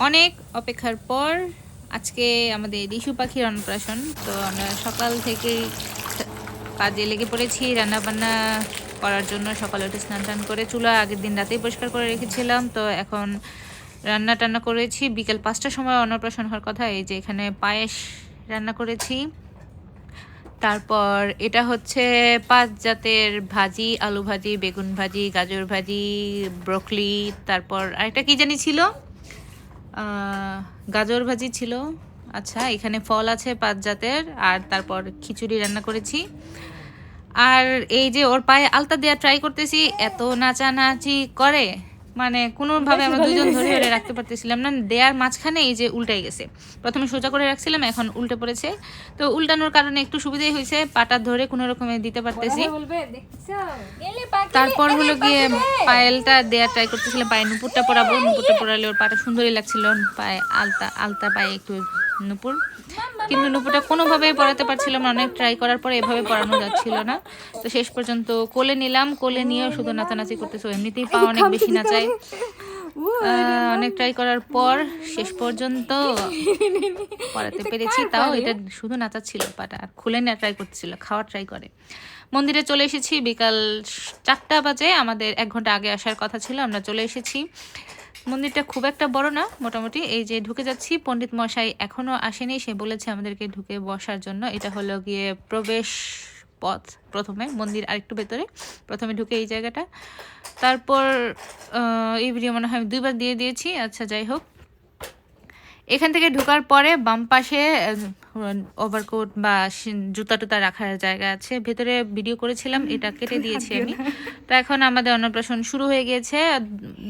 অনেক অপেক্ষার পর আজকে আমাদের ইস্যু পাখির অন্নপ্রাশন। তো আমরা সকাল থেকেই কাজে লেগে পড়েছি রান্না বান্না করার জন্য। সকালে উঠে স্নান টান করে চুলা আগের দিন রাতেই পরিষ্কার করে রেখেছিলাম। তো এখন রান্না টান্না করেছি। বিকেল 5টার সময় অন্নপ্রাশন হওয়ার কথা। এই যে এখানে পায়েস রান্না করেছি। তারপর এটা হচ্ছে 5 জাতের ভাজি, আলু ভাজি, বেগুন ভাজি, গাজর ভাজি, ব্রকলি, তারপর আরেকটা কি জানি ছিল, গাজর ভাজি ছিল। আচ্ছা, এখানে ফল আছে 5 জাতের। আর তারপর খিচুড়ি রান্না করেছি। আর এই যে ওর পায়ে আলতা দেওয়া ট্রাই করতেছি, এত নাচানাচি করে, মানে কোনোভাবে আমরা দুজন ধরে ধরে রাখতে পারতেছিলাম না। দেয়ার মাঝখানে এই যে উল্টাই গেছে। প্রথমে সোজা করে রাখছিলাম, এখন উল্টে পড়েছে। তো উল্টানোর কারণে একটু সুবিধাই হয়েছে, পাটা ধরে কোনো রকমে দিতে পারতেছি। তারপর হলো গিয়ে পায়েলটা দেয়ার ট্রাই করতেছিলাম, পায়ে নুপুরটা পরাবো। নুপুরটা পরালে ওর পাটা সুন্দরই লাগছিল, পায়ে আলতা আলতা, পায়ে একটু নুপুর। কিন্তু নুপুরটা কোনোভাবেই পরাতে পারছিলাম না। অনেক ট্রাই করার পরে এভাবে পরানো যাচ্ছিল না। তো শেষ পর্যন্ত কোলে নিলাম। কোলে নিয়েও শুধু নাচানাচি করতেছে। এমনিতেই পা অনেক বেশি নাচায়। অনেক ট্রাই করার পর শেষ পর্যন্ত পরাতে পেরেছি। তাও এটা শুধু নাচাচ্ছিল পাটা, আর খুলে নেওয়া ট্রাই করতেছিল, খাওয়ার ট্রাই করে। মন্দিরে চলে এসেছি বিকাল 4টা বাজে। আমাদের 1 ঘন্টা আগে আসার কথা ছিল, আমরা চলে এসেছি। মন্দিরটা খুব একটা বড় না, মোটামুটি। এই যে ঢুকে যাচ্ছি, পণ্ডিত মশাই এখনো আসেনি। সে বলেছে আমাদেরকে ঢুকে বসার জন্য। এটা হলো গিয়ে প্রবেশ পথ। প্রথমে মন্দির আরেকটু ভেতরে, প্রথমে ঢুকে এই জায়গাটা। তারপর এই ভিডিও মনে হয় আমি 2বার দিয়ে দিয়েছি। আচ্ছা, যাই হোক, এখান থেকে ঢোকার পরে বাম পাশে ওভারকোট বা জুতা টুতা রাখার জায়গা আছে। ভেতরে ভিডিও করেছিলাম, এটা কেটে দিয়েছি আমি। তো এখন আমাদের অন্নপ্রাশন শুরু হয়ে গিয়েছে।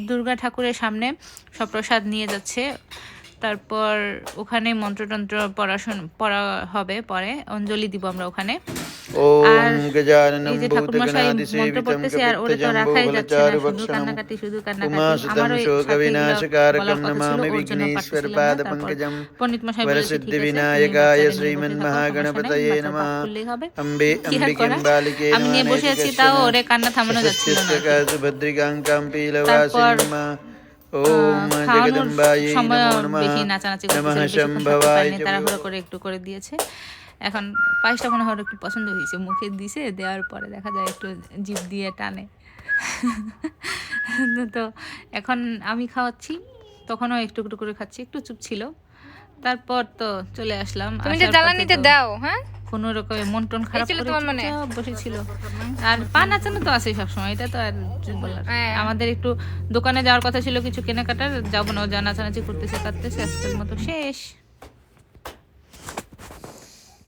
দুর্গা ঠাকুরের সামনে সব প্রসাদ নিয়ে যাচ্ছে। তারপর ওখানে মন্ত্রতন্ত্র পড়া হবে, পরে অঞ্জলি দিব আমরা ওখানে। আর এই যে ঠাকুর মশাই মন্ত্র পড়তেছে, আর ওরা তো রাখাই যাচ্ছে না, শুধু কান্নাকাটি, শুধু কান্নাকাটি। আমারও সাথে বলার কথা ছিল, ওর জন্য পারতেছিলাম না। তারপর পণ্ডিত মশাই বলেছে ঠিক আছে, খুললেই হবে। কি আর করা, আমি নিয়ে বসে আছি, তাও ওরে কান্না থামানো যাচ্ছিল না। তারপর খাওয়ানোর সময় বেশি নাচানাচি করতেছিল, তাড়াহুড়ো করে একটু করে দিয়েছে। এখন পায়েসটা মনে হয় একটু পছন্দ হয়েছে, মুখে দিছে, দেওয়ার পরে দেখা যায় একটু জিভ দিয়ে টানে। তো এখন আমি খাওয়াচ্ছি, তখনও একটু একটু করে খাচ্ছি, একটু চুপ ছিল। তারপর তো চলে আসলাম। তুমি যে জ্বালানিতে দাও, হ্যাঁ, কোনো রকম মন টন খারাপ করে বসেছিল। আর পা নাচানো তো আছে সবসময়, এটা তো আর বলার। আমাদের একটু দোকানে যাওয়ার কথা ছিল কিছু কেনাকাটার, যাবো না, যা নাচানাচি করতেছে কাটতেছে, আজকের মতো শেষ।